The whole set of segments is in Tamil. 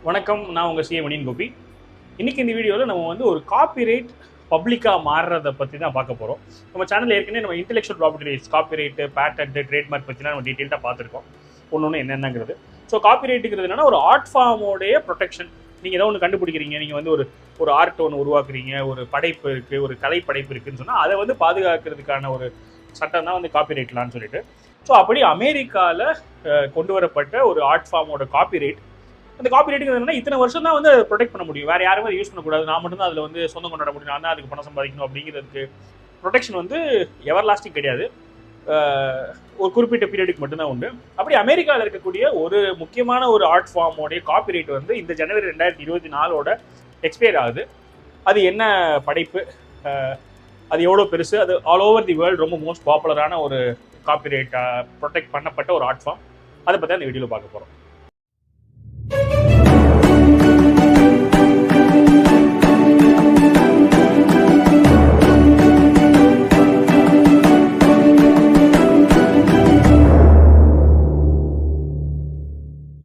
வணக்கம், நான் உங்கள் மணியன் கோபி. இன்னைக்கு இந்த வீடியோவில் நம்ம வந்து ஒரு காப்பிரைட் பப்ளிக்காக மாறுறதை பற்றி தான் பார்க்க போகிறோம். நம்ம சேனலில் ஏற்கனவே நம்ம intellectual property rights, copyright, patent, trademark பற்றிலாம் நம்ம டீட்டெயிலாக பார்த்துருக்கோம். ஒன்று என்னென்னங்கிறது. ஸோ காப்பிரைட்டுங்கிறது என்னன்னா ஒரு ஆர்ட் ஃபார்மோடைய ப்ரொடெக்ஷன். நீங்கள் ஏதோ ஒன்று கண்டுபிடிக்கிறீங்க, நீங்கள் வந்து ஒரு ஆர்ட் ஒன்று உருவாக்குறீங்க, ஒரு படைப்பு இருக்குது, ஒரு கலை படைப்பு இருக்குதுன்னு சொன்னால் அதை வந்து பாதுகாக்கிறதுக்கான ஒரு சட்டம் தான் வந்து காப்பிரைட்லான்னு சொல்லிட்டு. ஸோ அப்படி அமெரிக்காவில் கொண்டு வரப்பட்ட ஒரு ஆர்ட் ஃபார்மோட காப்பிரைட். அந்த காப்பிரைட்டுங்கிறது என்னன்னா இத்தனை வருஷம் தான் வந்து ப்ரொடெக்ட் பண்ண முடியும், வேற யாரும் அதை யூஸ் பண்ணக்கூடாது, நான் மட்டும் தான் அதில் வந்து சொந்தம் கொண்டாட முடியும், நான் தான் அதுக்கு பணம் சம்பாதிக்கணும் அப்படிங்கிறதுக்கு ப்ரொடெக்ஷன் வந்து எவர் லாஸ்டிங் கிடையாது. ஒரு குறிப்பிட்ட பீரியடுக்கு மட்டும்தான் உண்டு. அப்படி அமெரிக்காவில் இருக்கக்கூடிய ஒரு முக்கியமான ஒரு ஆர்ட் ஃபார்மோடைய காப்பிரைட் வந்து இந்த ஜனவரி 2024 எக்ஸ்பயர் ஆகுது. அது என்ன படைப்பு, அது எவ்வளோ பெருசு, அது ஆல் ஓவர் தி வேர்ல்டு ரொம்ப மோஸ்ட் பாப்புலரான ஒரு காப்பிரைட் ப்ரொடெக்ட் பண்ணப்பட்ட ஒரு ஆர்ட் ஃபார்ம். அதை பற்றி அந்த வீடியோவில் பார்க்க போகிறோம்.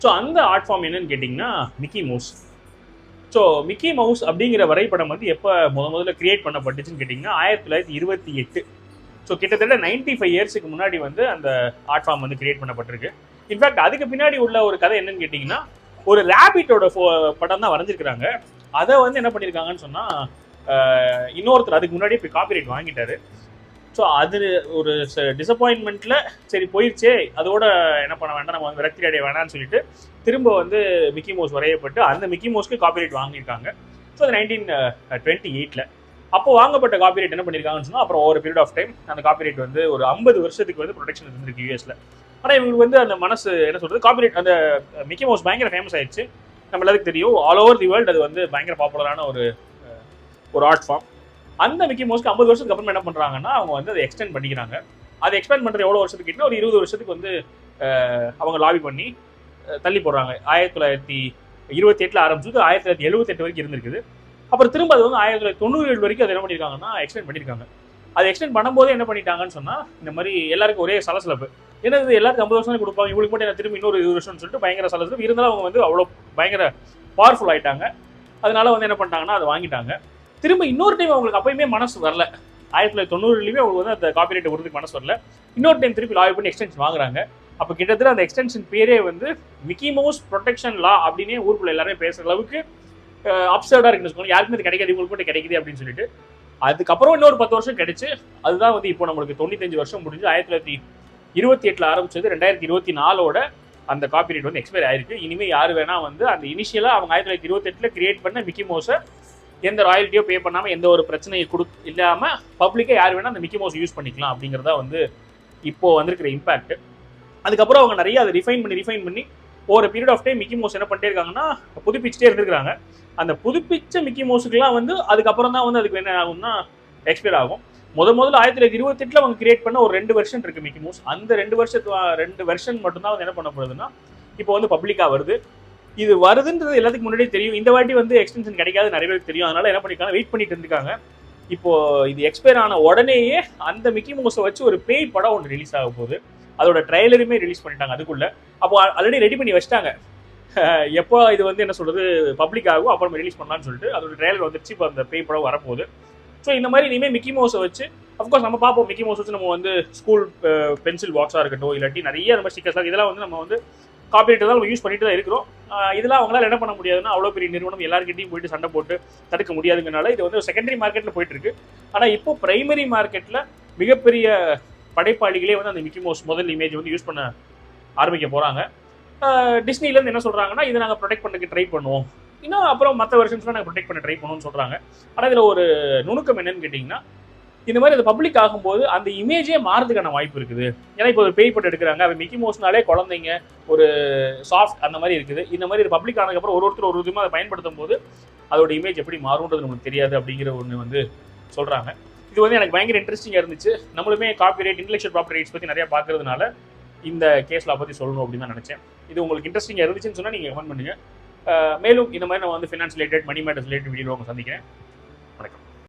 ஸோ அந்த ஆர்ட் ஃபார்ம் என்னன்னு கேட்டிங்கன்னா Mickey mouse. So Mickey mouse அப்படிங்கிற வரைபடம் வந்து எப்போ முதல்ல கிரியேட் பண்ணப்பட்டுச்சுன்னு கேட்டிங்கன்னா 1928. ஸோ கிட்டத்தட்ட 95 இயர்ஸுக்கு முன்னாடி வந்து அந்த ஆர்ட் ஃபார்ம் வந்து கிரியேட் பண்ணப்பட்டிருக்கு. இன்ஃபேக்ட் அதுக்கு பின்னாடி உள்ள ஒரு கதை என்னன்னு கேட்டிங்கன்னா ஒரு ரேபிட்டோட படம் தான் வரைஞ்சிருக்கிறாங்க. அதை வந்து என்ன பண்ணியிருக்காங்கன்னு சொன்னால் இன்னொருத்தர் அதுக்கு முன்னாடி இப்போ காப்பிரைட் வாங்கிட்டாரு. ஸோ அது ஒரு டிசப்பாயின்மெண்ட்டில் சரி போயிடுச்சே, அதோட என்ன பண்ண வேண்டாம், நம்ம வந்து விரக்தி அடைய வேணாம்னு சொல்லிட்டு திரும்ப வந்து மிக்கி மவுஸ் வரையப்பட்டு அந்த மிக்கி மவுஸ்க்கு காப்பிரைட் வாங்கியிருக்காங்க. ஸோ அது 1928. அப்போ வாங்கப்பட்ட காப்பிரைட் என்ன பண்ணியிருக்காங்கன்னு சொன்னால் அப்புறம் ஒரு பீரியட் ஆஃப் டைம் அந்த காப்பிரைட் வந்து ஒரு 50 வருஷத்துக்கு வந்து ப்ரொடெக்ஷன் இருந்திருக்கு யூஎஸ்ல. ஆனால் இவங்களுக்கு வந்து அந்த மனசு என்ன சொல்கிறது, காப்பிரைட் அந்த மிக்கி மவுஸ் பயங்கர ஃபேமஸ் ஆயிடுச்சு, நம்ம எல்லாத்துக்கும் தெரியும், ஆல் ஓவர் தி வேர்ல்டு அது வந்து பயங்கர பாப்புலரான ஒரு ஆர்ட் ஃபார்ம். அந்த மிக்கி மவுஸ்க்கு 50 வருஷத்துக்கு அப்புறம் என்ன பண்ணுறாங்கன்னா அவங்க வந்து அதை எக்ஸ்டெண்ட் பண்ணிக்கிறாங்க. அதை எக்ஸ்டெண்ட் பண்ணுறது எவ்வளோ வருஷத்துக்கு, ஒரு 20 வருஷத்துக்கு வந்து அவங்க லாபி பண்ணி தள்ளி போடுறாங்க. 1928 ஆரம்பிச்சது 1978 வரைக்கும் இருந்திருக்குது. அப்புறம் திரும்ப அது வந்து 1997 வரைக்கும் அதை என்ன பண்ணியிருக்காங்கன்னா எக்ஸ்டெண்ட் பண்ணியிருக்காங்க. அது எக்ஸ்டெண்ட் பண்ணும்போதே என்ன பண்ணிட்டாங்கன்னு சொன்னால் இந்த மாதிரி எல்லாருக்கும் ஒரே சலசலப்பு, ஏன்னா இது எல்லாருக்கும் 50 வருஷம் கொடுப்பாங்க, இவங்களுக்கு மட்டும் திரும்ப இன்னொரு 20 வருஷம்னு சொல்லிட்டு பயங்கர சலசலப்பு. இருந்தாலும் அவங்க வந்து அவ்வளோ பயங்கர பவர்ஃபுல் ஆகிட்டாங்க. அதனால வந்து என்ன பண்ணிட்டாங்கன்னா அதை வாங்கிட்டாங்க. திரும்ப இன்னொரு டைம் அவங்களுக்கு அப்பயுமே மனசு வரல, 1990 அவங்களுக்கு வந்து அந்த காப்பிரைட் விடுறதுக்கு மனசு வரல. இன்னொரு டைம் திருப்பி லாபி பண்ணி எக்ஸ்டென்ஷன் வாங்குறாங்க. அப்போ கிட்டத்தட்ட அந்த எக்ஸ்டென்ஷன் பேரே வந்து மிக்கி மவுஸ் ப்ரொடெக்ஷன் லா அப்படின்னே ஊருக்குள்ள எல்லாருமே பேசுகிற அளவுக்கு அப்சர்டாக இருக்குன்னு சொல்லுவாங்க. யாருக்குமே அது கிடைக்காது, இவங்களுக்கு மட்டும் கிடைக்குது அப்படின்னு சொல்லிட்டு. அதுக்கப்புறம் இன்னொரு 10 வருஷம் கிடைச்சு அதுதான் வந்து இப்போ நம்மளுக்கு 95 வருஷம் முடிஞ்சு 1928 ஆரம்பிச்சது 2024 அந்த காப்பிரைட் வந்து எக்ஸ்பயர் ஆயிருக்கு. இனிமேல் யார் வேணா வந்து அந்த இனிஷியலாக அவங்க 1928 கிரியேட் பண்ண மிக்கி மவுஸை எந்த ராயல்ட்டியோ பே பண்ணாமல் எந்த ஒரு பிரச்சனையை இல்லாமல் பப்ளிக்காக யார் வேணால் அந்த மிக்கி மவுஸ் யூஸ் பண்ணிக்கலாம் அப்படிங்கிறதா வந்து இப்போது வந்திருக்கிற இம்பேக்ட். அதுக்கப்புறம் அவங்க நிறைய அதை ரிஃபைன் பண்ணி ஒரு period of time Mickey Mouse என்ன பண்ணிட்டே இருக்காங்கன்னா புதுப்பிச்சுட்டே இருந்திருக்காங்க. அந்த புதுப்பிச்ச மிக்கி மவுஸுக்குலாம் வந்து அதுக்கப்புறம் தான் வந்து அதுக்கு என்ன ஆகும்னா எக்ஸ்பயர் ஆகும். முதல்ல 1928 அவங்க கிரியேட் பண்ண ஒரு 2 வெர்ஷன் இருக்குது மிக்கி மவுஸ். அந்த 2 வெர்ஷன் மட்டும்தான் வந்து என்ன பண்ணப்படுதுன்னா இப்போ வந்து பப்ளிக்காக வருது. இது வருதுன்றது எல்லாத்துக்கும் முன்னாடியே தெரியும். இந்த வாட்டி வந்து எக்ஸ்டென்ஷன் கிடைக்காது நிறைய பேருக்கு தெரியும். அதனால என்ன பண்ணிருக்காங்க, வெயிட் பண்ணிட்டு இருந்திருக்காங்க. இப்போ இது எக்ஸ்பயர் ஆன உடனேயே அந்த மிக்கி மவுஸை வச்சு ஒரு பேய் படம் ஒன்று ரிலீஸ் ஆக போகுது. அதோட ட்ரைலருமே ரிலீஸ் பண்ணிட்டாங்க அதுக்குள்ள. அப்போ ஆல்ரெடி ரெடி பண்ணி வச்சிட்டாங்க, எப்போ இது வந்து என்ன சொல்றது பப்ளிக் ஆகும் அப்புறம் ரிலீஸ் பண்ணலாம்னு சொல்லிட்டு. அதோட ட்ரைலர் வந்துருச்சு, இப்போ அந்த பேய் படம் வரப்போகுது. ஸோ இந்த மாதிரி இனிமேல் மிக்கி மவுஸை வச்சு அஃப்கோர்ஸ் நம்ம பார்ப்போம். மிக்கி மவுஸ் வச்சு நம்ம வந்து ஸ்கூல் பென்சில் பாக்ஸாக இருக்கட்டும், இல்லாட்டி நிறைய நம்ம ஸ்டிக்கர்ஸ் இதெல்லாம் வந்து நம்ம வந்து காப்பிரைட் தான் நம்ம யூஸ் பண்ணிட்டு தான் இருக்கிறோம். இதெல்லாம் அவங்களால என்ன பண்ண முடியாதுன்னா அவ்வளோ பெரிய நிறுவனம் எல்லாருக்கிட்டையும் போயிட்டு சண்டை போட்டு தடுக்க முடியாதுங்கனால இது வந்து செகண்டரி மார்க்கெட்டில் போயிட்டு இருக்கு. ஆனால் இப்போ பிரைமரி மார்க்கெட்டில் மிகப்பெரிய படைப்பாளிகளே வந்து அந்த மிக்கி மவுஸ் முதல் இமேஜ் வந்து யூஸ் பண்ண ஆரம்பிக்க போகிறாங்க. டிஸ்னிலேருந்து என்ன சொல்கிறாங்கன்னா இதை நாங்கள் ப்ரொடெக்ட் பண்ணக்கு ட்ரை பண்ணுவோம், இன்னும் அப்புறம் மற்ற வெர்ஷன்ஸ்லாம் நாங்கள் ப்ரொடெக்ட் பண்ண ட்ரை பண்ணுவோம்னு சொல்கிறாங்க. ஆனால் இதில் ஒரு நுணுக்கம் என்னன்னு கேட்டிங்கன்னா இந்த மாதிரி அது பப்ளிக் ஆகும்போது அந்த இமேஜே மாறதுக்கான வாய்ப்பு இருக்குது. ஏன்னா இப்போ ஒரு பேய் படம் எடுக்கிறாங்க, அது மிக்கி மவுஸ்னாலே குழந்தைங்க ஒரு சாஃப்ட் அந்த மாதிரி இருக்குது. இந்த மாதிரி இது பப்ளிக் ஆனதுக்கப்புறம் ஒருத்தர் ஒரு விதமாக அதை பயன்படுத்தும் போது அதோட இமேஜ் எப்படி மாறும்ன்றது நமக்கு தெரியாது அப்படிங்கிற ஒன்று வந்து சொல்கிறாங்க. இது வந்து எனக்கு பயங்கர இன்ட்ரெஸ்டிங்காக இருந்துச்சு. நம்மளுமே காப்பிரைட் இன்டெலெக்சுவல் ப்ராப்பர்ட்டி ரைட்ஸ் பற்றி நிறையா பார்க்கறதுனால இந்த கேஸில் பற்றி சொல்லணும் அப்படின்னு தான் நினச்சேன். இது உங்களுக்கு இன்ட்ரெஸ்டிங்காக இருந்துச்சுன்னு சொன்னால் நீங்கள் கமெண்ட் பண்ணுங்கள். மேலும் இந்த மாதிரி நான் வந்து finance related, money matters related video சந்திக்கிறேன்.